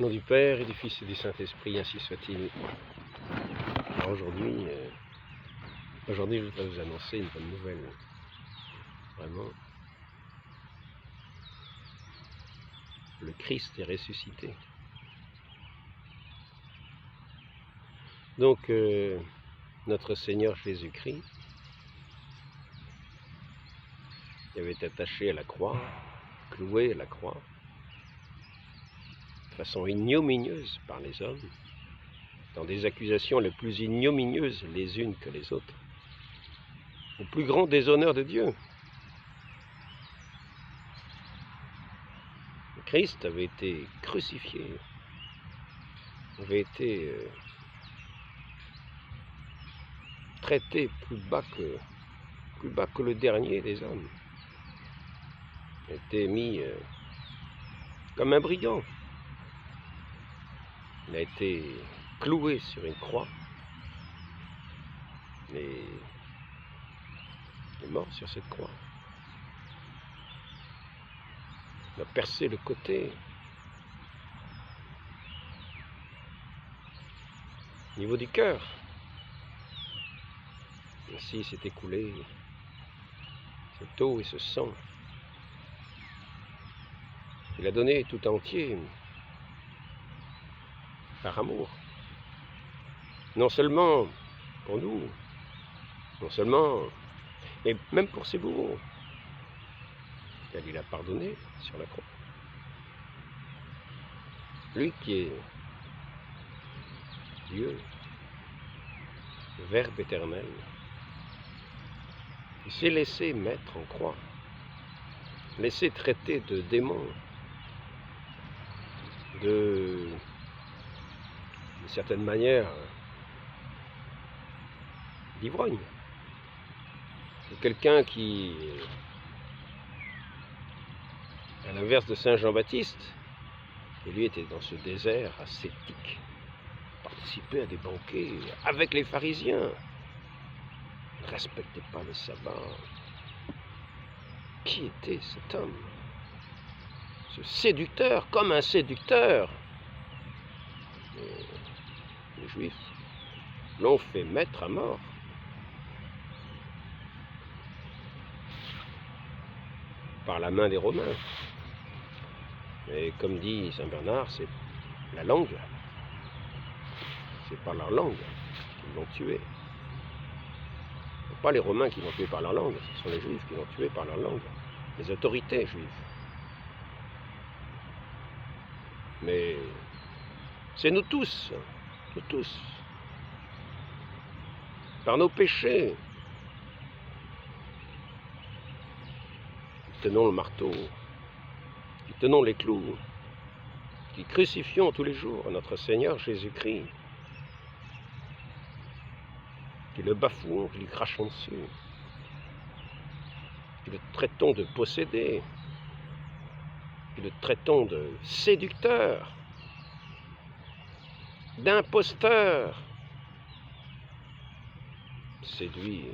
Au nom du Père et du Fils et du Saint-Esprit, ainsi soit-il. Alors aujourd'hui, je voudrais vous annoncer une bonne nouvelle. Vraiment, le Christ est ressuscité. Donc, notre Seigneur Jésus-Christ, qui avait été attaché à la croix, cloué à la croix, de façon ignominieuse par les hommes, dans des accusations les plus ignominieuses les unes que les autres, au plus grand déshonneur de Dieu. Le Christ avait été crucifié, avait été traité plus bas que le dernier des hommes. Il a été mis comme un brigand. Il a été cloué sur une croix et il est mort sur cette croix. Il a percé le côté. Au niveau du cœur. Ainsi s'est écoulé cette eau et ce sang. Il a donné tout entier par amour. Non seulement pour nous, non seulement, mais même pour ses bourreaux. Car il a pardonné sur la croix. Lui qui est Dieu, Verbe éternel, il s'est laissé mettre en croix, laissé traiter de démon, d'une certaine manière, d'ivrogne. Quelqu'un qui, à l'inverse de Saint Jean-Baptiste, et lui était dans ce désert ascétique, participait à des banquets avec les pharisiens, ne respectait pas le sabbat. Qui était cet homme? Ce séducteur, comme un séducteur. Les Juifs l'ont fait mettre à mort. Par la main des Romains. Et comme dit Saint Bernard, c'est la langue. C'est par leur langue qu'ils l'ont tué. Ce ne sont pas les Romains qui l'ont tué par leur langue, ce sont les Juifs qui l'ont tué par leur langue. Les autorités juives. Mais c'est nous tous, par nos péchés, qui tenons le marteau, qui tenons les clous, qui crucifions tous les jours notre Seigneur Jésus-Christ, qui le bafouons, qui lui crachons dessus, qui le traitons de possédé, qui le traitons de séducteur, d'imposteur, séduit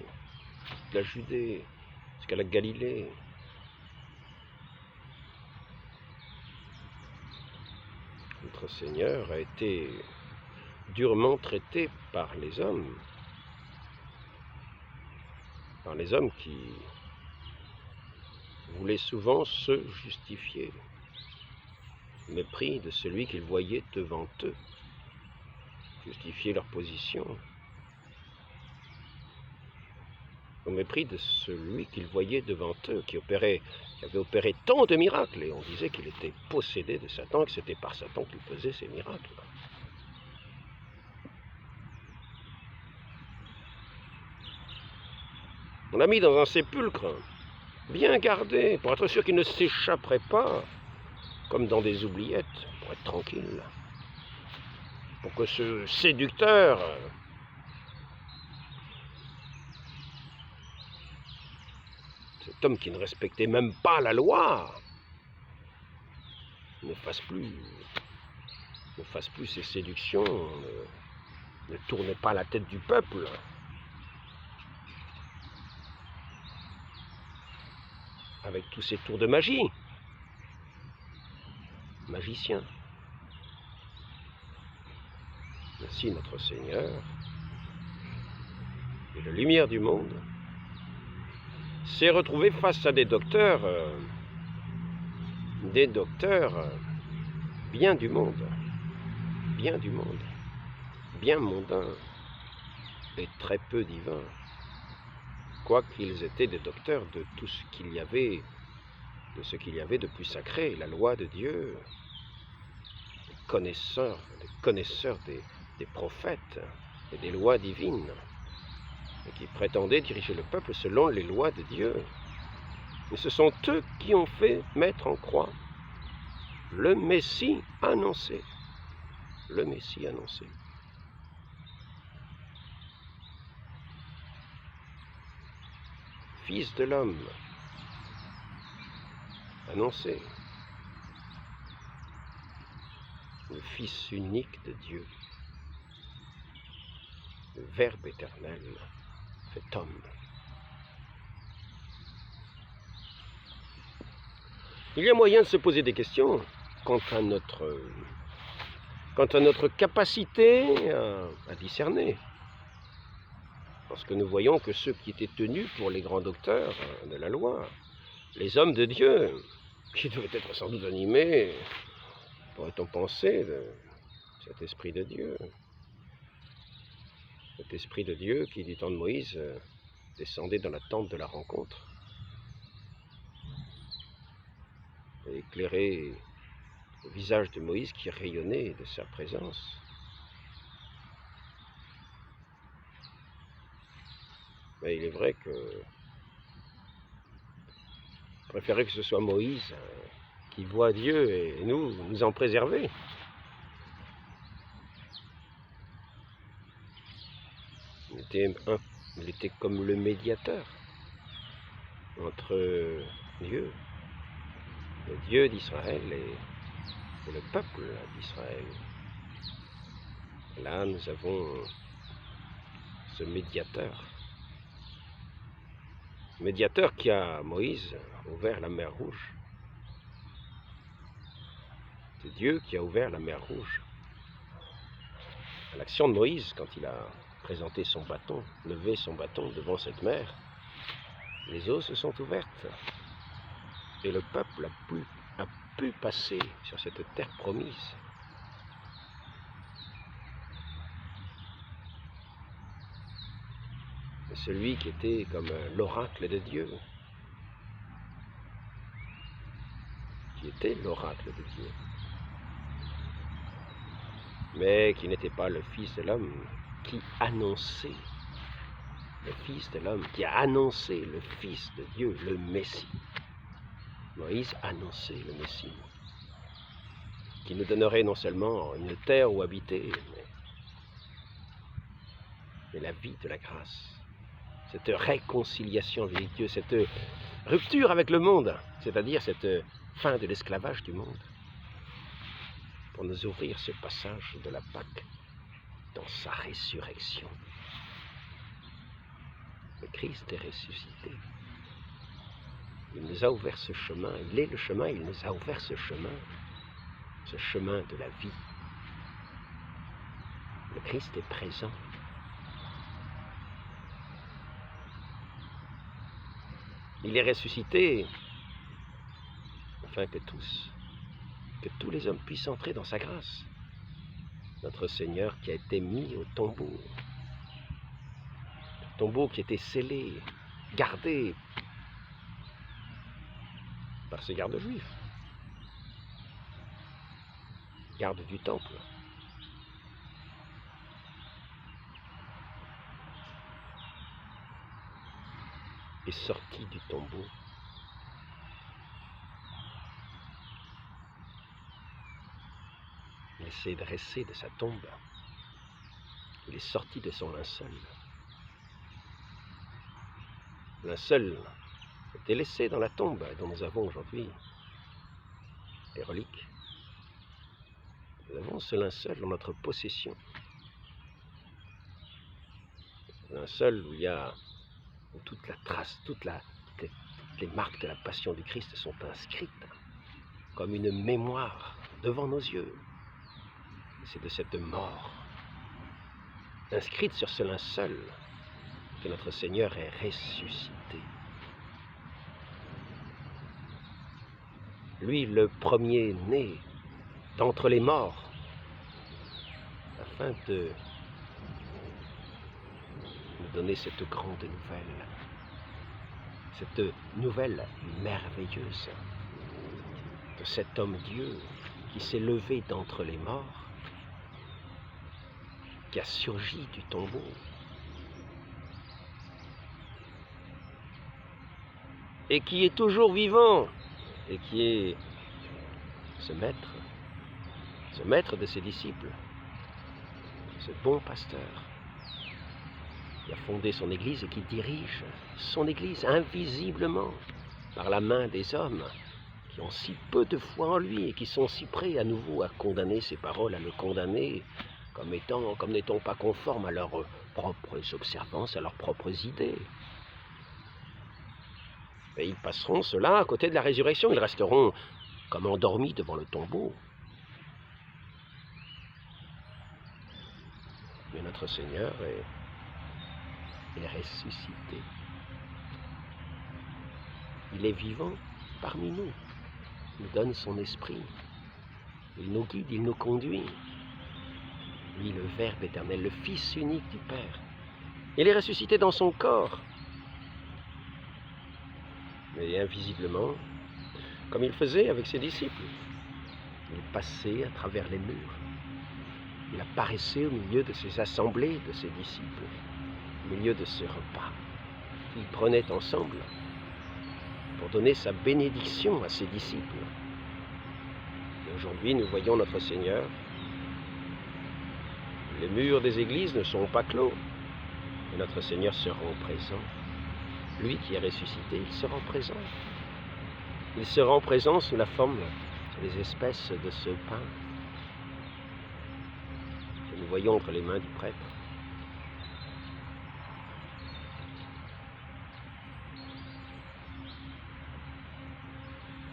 de la Judée jusqu'à la Galilée. Notre Seigneur a été durement traité par les hommes qui voulaient souvent se justifier, au mépris de celui qu'ils voyaient devant eux, justifier leur position, au mépris de celui qu'ils voyaient devant eux, qui avait opéré tant de miracles, et on disait qu'il était possédé de Satan, que c'était par Satan qu'il faisait ces miracles. On l'a mis dans un sépulcre, bien gardé, pour être sûr qu'il ne s'échapperait pas, comme dans des oubliettes, pour être tranquille. Pour que ce séducteur, cet homme qui ne respectait même pas la loi, ne fasse plus ses séductions, ne tournait pas la tête du peuple. Avec tous ces tours de magie. Magicien. Ainsi notre Seigneur et la lumière du monde s'est retrouvé face à des docteurs bien du monde, bien mondains et très peu divins, quoiqu'ils étaient des docteurs de tout ce qu'il y avait, de ce qu'il y avait de plus sacré, la loi de Dieu, des connaisseurs des prophètes et des lois divines, et qui prétendaient diriger le peuple selon les lois de Dieu. Et ce sont eux qui ont fait mettre en croix le Messie annoncé. Le Messie annoncé. Fils de l'homme annoncé. Le Fils unique de Dieu. Le Verbe éternel fait homme. Il y a moyen de se poser des questions quant à notre capacité à discerner. Parce que nous voyons que ceux qui étaient tenus pour les grands docteurs de la loi, les hommes de Dieu, qui devaient être sans doute animés, pourrait-on penser, de cet Esprit de Dieu. Cet Esprit de Dieu qui, du temps de Moïse, descendait dans la tente de la rencontre et éclairait le visage de Moïse qui rayonnait de sa présence. Mais il est vrai que je préférais que ce soit Moïse qui voit Dieu et nous en préserver. Il était comme le médiateur entre Dieu, le Dieu d'Israël et le peuple d'Israël. Là, nous avons ce médiateur qui a, Moïse, ouvert la mer Rouge. C'est Dieu qui a ouvert la mer Rouge. À l'action de Moïse, quand il a présenté son bâton, levé son bâton devant cette mer, les eaux se sont ouvertes et le peuple a pu passer sur cette terre promise. Et celui qui était comme l'oracle de Dieu, qui était l'oracle de Dieu, mais qui n'était pas le Fils de l'homme, qui annonçait le Fils de l'homme, qui a annoncé le Fils de Dieu, le Messie. Moïse annonçait le Messie, qui nous donnerait non seulement une terre où habiter, mais la vie de la grâce, cette réconciliation avec Dieu, cette rupture avec le monde, c'est-à-dire cette fin de l'esclavage du monde, pour nous ouvrir ce passage de la Pâque dans sa résurrection. Le Christ est ressuscité. Il nous a ouvert ce chemin, il est le chemin, il nous a ouvert ce chemin de la vie. Le Christ est présent. Il est ressuscité afin que tous les hommes puissent entrer dans sa grâce. Notre Seigneur qui a été mis au tombeau qui était scellé, gardé par ces gardes juifs, gardes du temple. Est sorti du tombeau. Il s'est dressé de sa tombe. Il est sorti de son linceul. Le linceul était laissé dans la tombe dont nous avons aujourd'hui les reliques. Nous avons ce linceul en notre possession. Un linceul où il y a toute la trace, toutes les marques de la passion du Christ sont inscrites comme une mémoire devant nos yeux. C'est de cette mort inscrite sur ce linceul, que notre Seigneur est ressuscité. Lui, le premier-né d'entre les morts, afin de nous donner cette grande nouvelle merveilleuse de cet homme-Dieu qui s'est levé d'entre les morts, qui a surgi du tombeau, et qui est toujours vivant, et qui est ce maître de ses disciples, ce bon pasteur, qui a fondé son Église et qui dirige son Église invisiblement par la main des hommes qui ont si peu de foi en lui et qui sont si prêts à nouveau à condamner ses paroles, à le condamner comme n'étant pas conformes à leurs propres observances, à leurs propres idées. Et ils passeront cela à côté de la résurrection, ils resteront comme endormis devant le tombeau. Mais notre Seigneur est ressuscité. Il est vivant parmi nous. Il nous donne son esprit. Il nous guide, il nous conduit. Lui, le Verbe éternel, le Fils unique du Père. Il est ressuscité dans son corps. Mais invisiblement, comme il faisait avec ses disciples. Il passait à travers les murs. Il apparaissait au milieu de ses assemblées, de ses disciples, au milieu de ce repas qu'ils prenaient ensemble pour donner sa bénédiction à ses disciples. Et aujourd'hui, nous voyons notre Seigneur. Les murs des églises ne sont pas clos, et notre Seigneur se rend présent. Lui qui est ressuscité, il se rend présent. Il se rend présent sous la forme des espèces de ce pain que nous voyons entre les mains du prêtre.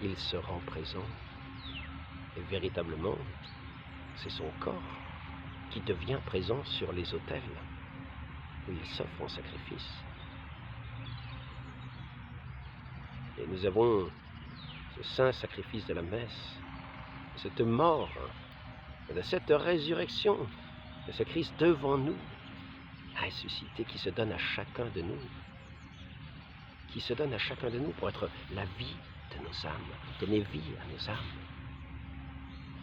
Il se rend présent et véritablement, c'est son corps qui devient présent sur les autels où il s'offre en sacrifice. Et nous avons ce saint sacrifice de la messe, cette mort, de cette résurrection de ce Christ devant nous, ressuscité, qui se donne à chacun de nous, pour être la vie de nos âmes, donner vie à nos âmes,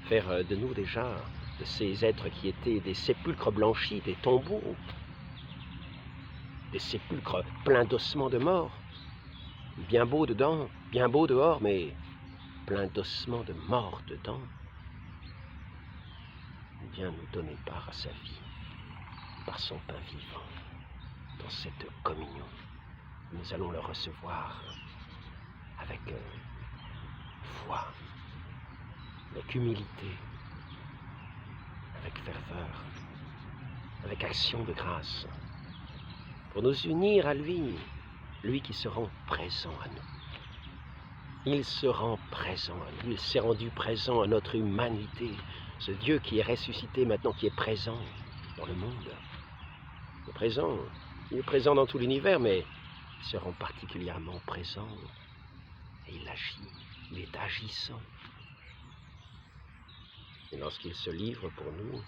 faire de nous déjà, de ces êtres qui étaient des sépulcres blanchis, des tombeaux, des sépulcres pleins d'ossements de mort, bien beaux dedans, bien beaux dehors, mais plein d'ossements de mort dedans, vient nous donner part à sa vie, par son pain vivant, dans cette communion. Nous allons le recevoir avec foi, avec humilité, avec ferveur, avec action de grâce, pour nous unir à lui, lui qui se rend présent à nous. Il se rend présent à nous, il s'est rendu présent à notre humanité, ce Dieu qui est ressuscité maintenant, qui est présent dans le monde. Il est présent dans tout l'univers, mais il se rend particulièrement présent et il agit, il est agissant. Et lorsqu'il se livre pour nous,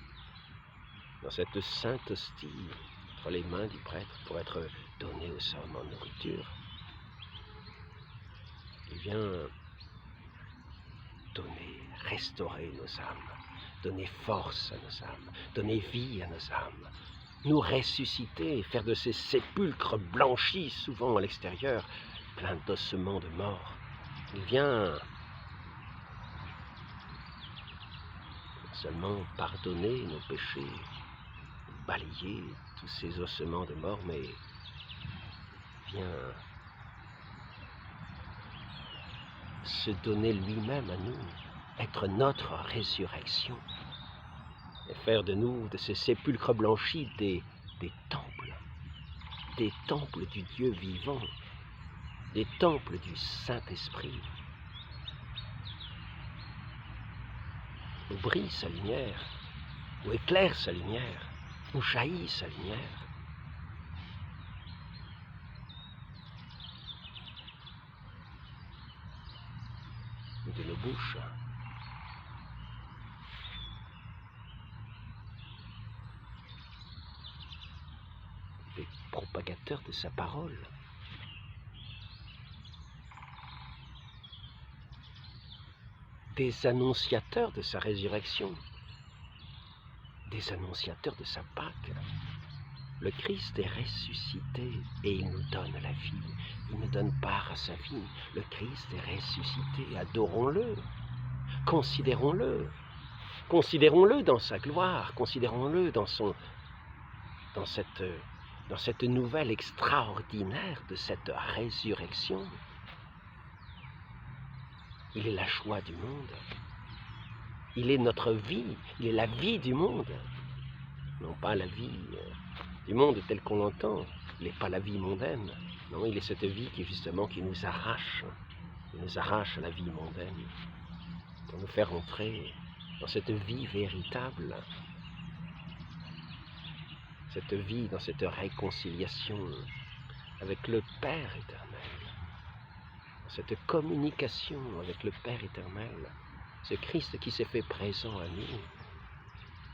dans cette sainte hostie, entre les mains du prêtre, pour être donné aux hommes en nourriture, il vient donner, restaurer nos âmes, donner force à nos âmes, donner vie à nos âmes, nous ressusciter, faire de ces sépulcres blanchis, souvent à l'extérieur, pleins d'ossements de mort. Il vient non seulement pardonner nos péchés, balayer tous ces ossements de mort, mais vient se donner lui-même à nous, être notre résurrection, et faire de nous, de ces sépulcres blanchis, des temples du Dieu vivant, des temples du Saint-Esprit, où brille sa lumière, où éclaire sa lumière, où jaillit sa lumière. De nos bouches. Des propagateurs de sa parole. Des annonciateurs de sa résurrection. Des annonciateurs de sa Pâque. Le Christ est ressuscité et il nous donne la vie. Il nous donne part à sa vie. Le Christ est ressuscité. Adorons-le. Considérons-le. Considérons-le dans sa gloire. Considérons-le dans cette nouvelle extraordinaire de cette résurrection. Il est la joie du monde. Il est notre vie. Il est la vie du monde. Non pas la vie du monde tel qu'on l'entend. Il n'est pas la vie mondaine. Non, il est cette vie qui nous arrache. Il nous arrache à la vie mondaine. Pour nous faire entrer dans cette vie véritable. Cette vie, dans cette réconciliation avec le Père éternel. Cette communication avec le Père éternel. Ce Christ qui s'est fait présent à nous.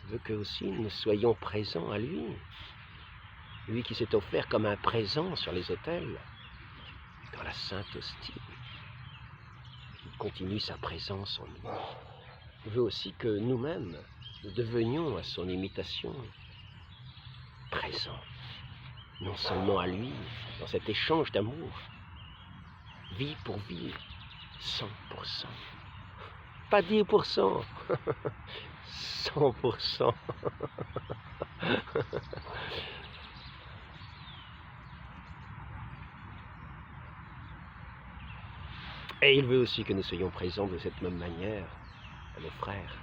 Veut que aussi nous soyons présents à lui. Lui qui s'est offert comme un présent sur les autels, dans la Sainte Hostie. Il continue sa présence en nous. Il veut aussi que nous-mêmes, nous devenions à son imitation, présents, non seulement à lui, dans cet échange d'amour, vie pour vie, 100%. Pas 10%, 100%. Et il veut aussi que nous soyons présents de cette même manière à nos frères,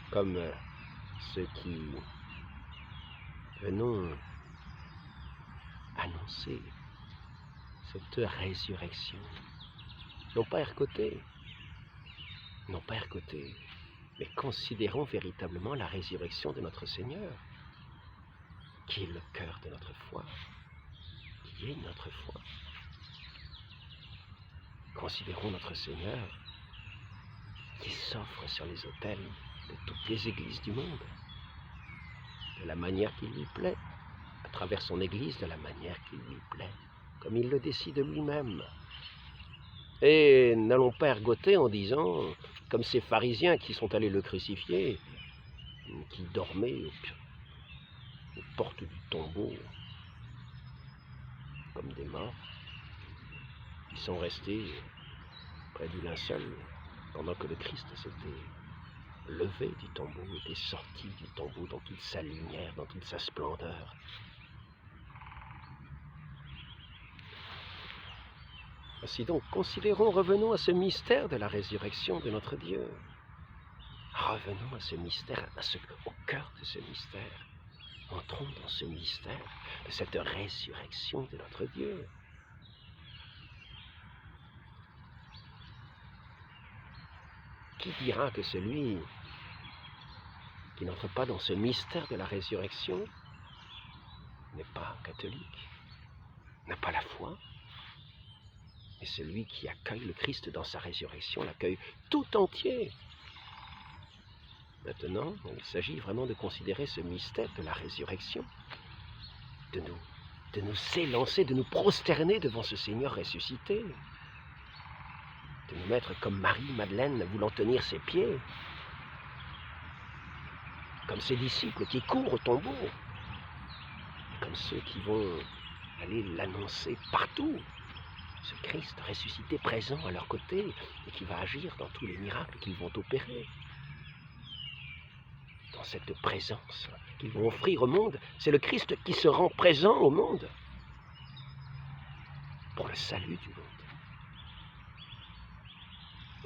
comme ceux qui venons annoncer cette résurrection. Non pas ergoter, mais considérons véritablement la résurrection de notre Seigneur, qui est le cœur de notre foi, qui est notre foi. Considérons notre Seigneur qui s'offre sur les autels de toutes les églises du monde, de la manière qui lui plaît, à travers son église de la manière qui lui plaît, comme il le décide lui-même. Et n'allons pas ergoter en disant, comme ces pharisiens qui sont allés le crucifier, qui dormaient aux portes du tombeau, comme des morts, qui sont restés près du linceul, pendant que le Christ s'était levé du tombeau, était sorti du tombeau dans toute sa lumière, dans toute sa splendeur. Ainsi donc, considérons, revenons à ce mystère de la résurrection de notre Dieu. Revenons à ce mystère, au cœur de ce mystère. Entrons dans ce mystère de cette résurrection de notre Dieu. Qui dira que celui qui n'entre pas dans ce mystère de la résurrection n'est pas catholique, n'a pas la foi? Et celui qui accueille le Christ dans sa résurrection l'accueille tout entier. Maintenant, il s'agit vraiment de considérer ce mystère de la résurrection, de nous élancer, de nous prosterner devant ce Seigneur ressuscité, de nous mettre comme Marie-Madeleine voulant tenir ses pieds, comme ses disciples qui courent au tombeau, comme ceux qui vont aller l'annoncer partout. Ce Christ ressuscité présent à leur côté et qui va agir dans tous les miracles qu'ils vont opérer. Dans cette présence qu'ils vont offrir au monde, c'est le Christ qui se rend présent au monde pour le salut du monde.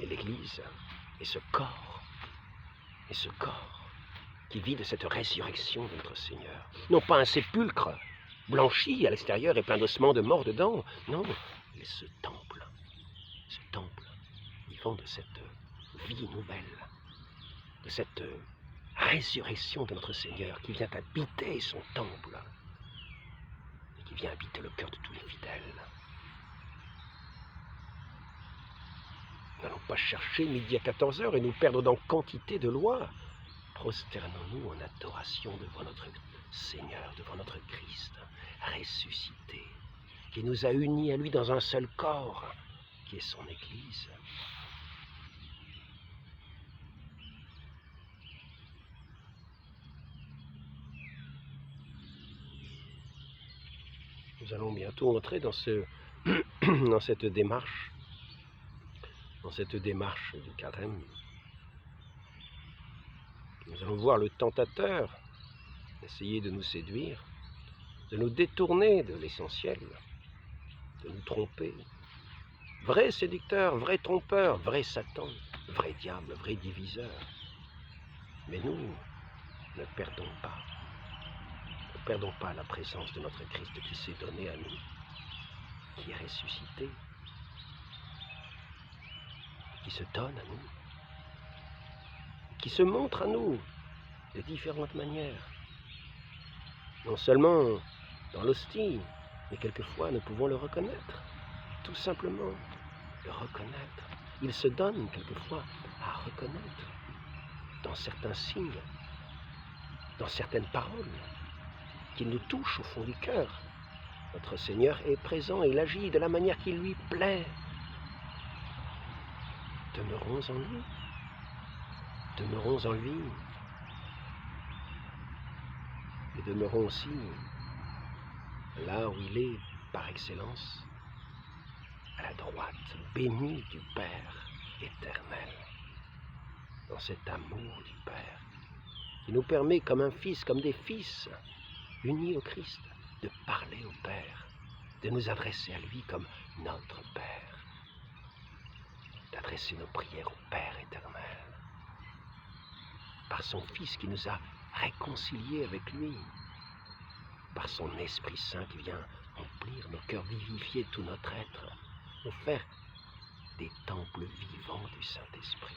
Et l'Église est ce corps qui vit de cette résurrection de notre Seigneur. Non pas un sépulcre blanchi à l'extérieur et plein d'ossements de mort dedans, non, mais ce temple vivant de cette vie nouvelle, de cette résurrection de notre Seigneur qui vient habiter son temple et qui vient habiter le cœur de tous les fidèles. Nous n'allons pas chercher midi à 14h et nous perdre dans quantité de lois. Prosternons-nous en adoration devant notre Seigneur, devant notre Christ ressuscité, qui nous a unis à lui dans un seul corps, qui est son Église. Nous allons bientôt entrer dans cette démarche du carême. Nous allons voir le tentateur essayer de nous séduire, de nous détourner de l'essentiel, de nous tromper. Vrai séducteur, vrai trompeur, vrai Satan, vrai diable, vrai diviseur. Mais nous ne perdons pas. Ne perdons pas la présence de notre Christ qui s'est donné à nous, qui est ressuscité, qui se donne à nous, qui se montre à nous de différentes manières. Non seulement dans l'hostie, mais quelquefois nous pouvons le reconnaître, tout simplement le reconnaître. Il se donne quelquefois à reconnaître dans certains signes, dans certaines paroles, qui nous touchent au fond du cœur. Notre Seigneur est présent et il agit de la manière qui lui plaît. Demeurons en lui, demeurons en lui, et demeurons aussi là où il est par excellence, à la droite bénie du Père éternel, dans cet amour du Père, qui nous permet comme un fils, comme des fils, unis au Christ, de parler au Père, de nous adresser à lui comme notre Père, d'adresser nos prières au Père éternel, par son Fils qui nous a réconciliés avec lui, par son Esprit Saint qui vient remplir nos cœurs, vivifier tout notre être, nous faire des temples vivants du Saint-Esprit.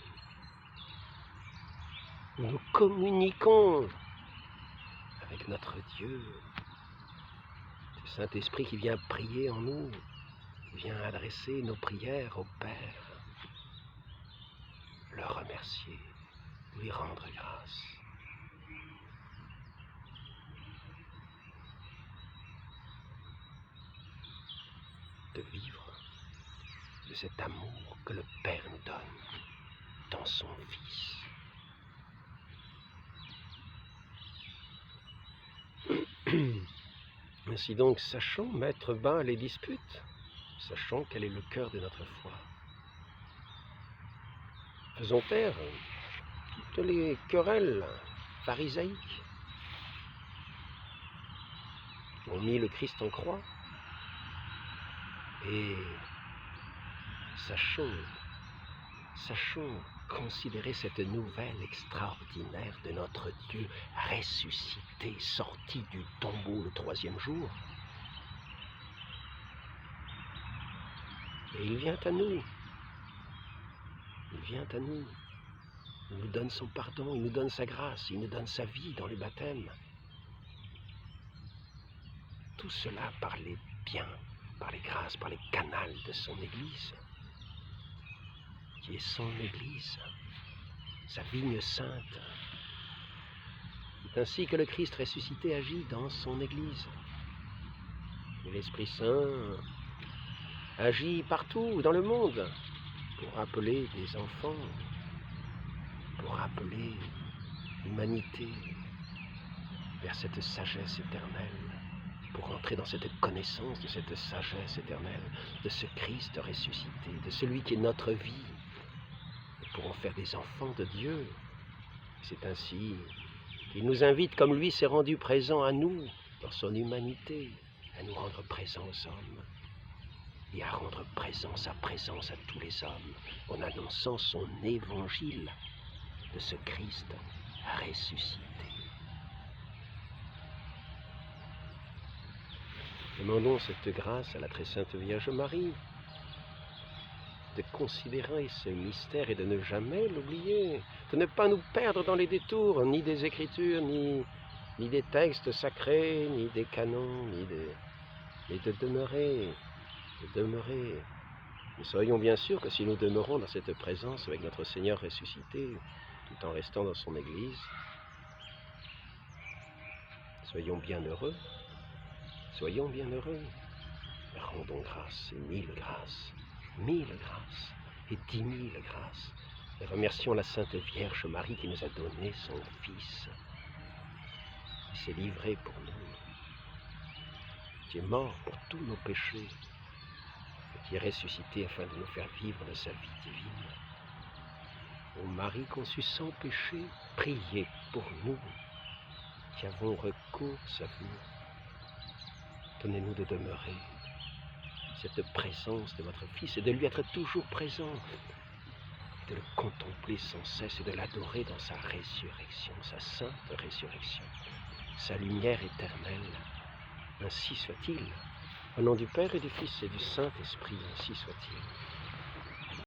Nous communiquons avec notre Dieu, le Saint-Esprit qui vient prier en nous, qui vient adresser nos prières au Père, le remercier, lui rendre grâce. De vivre de cet amour que le Père nous donne dans son Fils. Ainsi donc, sachons mettre bas les disputes, sachons quel est le cœur de notre foi. Faisons taire toutes les querelles pharisiaïques qui ont mis le Christ en croix et sachons considérer cette nouvelle extraordinaire de notre Dieu ressuscité, sorti du tombeau le 3e jour. Et il vient à nous. Il vient à nous. Il nous donne son pardon, il nous donne sa grâce, il nous donne sa vie dans le baptême. Tout cela par les biens, par les grâces, par les canals de son Église, qui est son Église, sa vigne sainte. C'est ainsi que le Christ ressuscité agit dans son Église. Et l'Esprit Saint agit partout dans le monde pour appeler des enfants, pour appeler l'humanité vers cette sagesse éternelle, pour entrer dans cette connaissance de cette sagesse éternelle, de ce Christ ressuscité, de celui qui est notre vie, pour en faire des enfants de Dieu. C'est ainsi qu'il nous invite, comme lui s'est rendu présent à nous, dans son humanité, à nous rendre présents aux hommes, et à rendre sa présence à tous les hommes, en annonçant son évangile de ce Christ ressuscité. Demandons cette grâce à la très sainte Vierge Marie, de considérer ce mystère et de ne jamais l'oublier, de ne pas nous perdre dans les détours, ni des Écritures, ni des textes sacrés, ni des canons, mais de demeurer, de demeurer. Nous soyons bien sûrs que si nous demeurons dans cette présence avec notre Seigneur ressuscité, tout en restant dans son Église, soyons bien heureux, soyons bien heureux. Rendons grâce, et mille grâces, et 10 000 grâces. Et remercions la Sainte Vierge Marie qui nous a donné son Fils, qui s'est livré pour nous, qui est mort pour tous nos péchés, et qui est ressuscité afin de nous faire vivre de sa vie divine. Ô Marie conçue sans péché, priez pour nous, qui avons recours à vous. Donnez-nous de demeurer cette présence de votre Fils et de lui être toujours présent, de le contempler sans cesse et de l'adorer dans sa résurrection, sa sainte résurrection, sa lumière éternelle. Ainsi soit-il. Au nom du Père et du Fils et du Saint-Esprit, ainsi soit-il.